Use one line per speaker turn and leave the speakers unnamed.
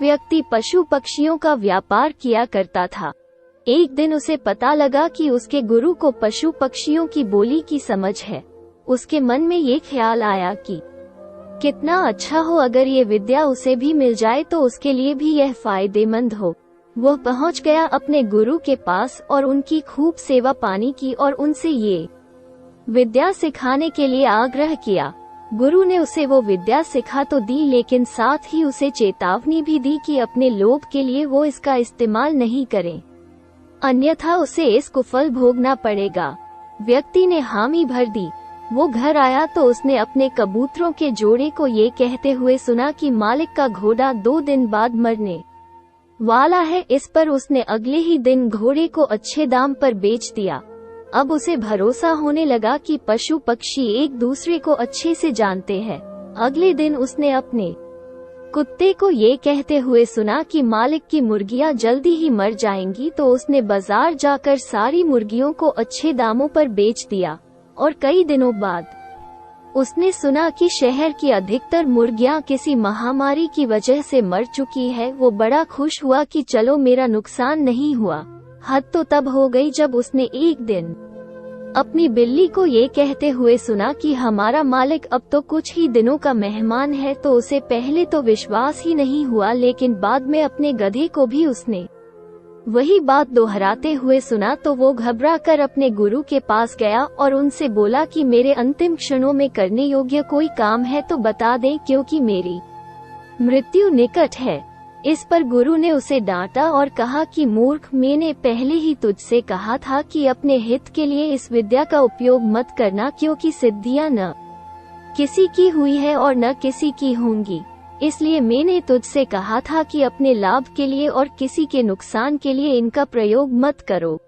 व्यक्ति पशु पक्षियों का व्यापार किया करता था। एक दिन उसे पता लगा कि उसके गुरु को पशु पक्षियों की बोली की समझ है। उसके मन में ये ख्याल आया कि कितना अच्छा हो अगर ये विद्या उसे भी मिल जाए तो उसके लिए भी यह फायदेमंद हो। वह पहुंच गया अपने गुरु के पास और उनकी खूब सेवा पानी की और उनसे ये विद्या सिखाने के लिए आग्रह किया। गुरु ने उसे वो विद्या सिखा तो दी, लेकिन साथ ही उसे चेतावनी भी दी कि अपने लोभ के लिए वो इसका इस्तेमाल नहीं करें, अन्यथा उसे इस कुफल भोगना पड़ेगा। व्यक्ति ने हामी भर दी। वो घर आया तो उसने अपने कबूतरों के जोड़े को ये कहते हुए सुना कि मालिक का घोड़ा 2 दिन बाद मरने वाला है। इस पर उसने अगले ही दिन घोड़े को अच्छे दाम पर बेच दिया। अब उसे भरोसा होने लगा कि पशु पक्षी एक दूसरे को अच्छे से जानते हैं। अगले दिन उसने अपने कुत्ते को ये कहते हुए सुना कि मालिक की मुर्गियां जल्दी ही मर जाएंगी, तो उसने बाजार जाकर सारी मुर्गियों को अच्छे दामों पर बेच दिया। और कई दिनों बाद उसने सुना कि शहर की अधिकतर मुर्गियां किसी महामारी की वजह से मर चुकी है। वो बड़ा खुश हुआ कि चलो मेरा नुकसान नहीं हुआ। हद तो तब हो गई जब उसने एक दिन अपनी बिल्ली को ये कहते हुए सुना कि हमारा मालिक अब तो कुछ ही दिनों का मेहमान है। तो उसे पहले तो विश्वास ही नहीं हुआ, लेकिन बाद में अपने गधे को भी उसने वही बात दोहराते हुए सुना। तो वो घबरा कर अपने गुरु के पास गया और उनसे बोला कि मेरे अंतिम क्षणों में करने योग्य कोई काम है तो बता दें, क्योंकि मेरी मृत्यु निकट है। इस पर गुरु ने उसे डांटा और कहा कि मूर्ख, मैंने पहले ही तुझसे कहा था कि अपने हित के लिए इस विद्या का उपयोग मत करना, क्योंकि सिद्धियां न किसी की हुई है और न किसी की होंगी। इसलिए मैंने तुझसे कहा था कि अपने लाभ के लिए और किसी के नुकसान के लिए इनका प्रयोग मत करो।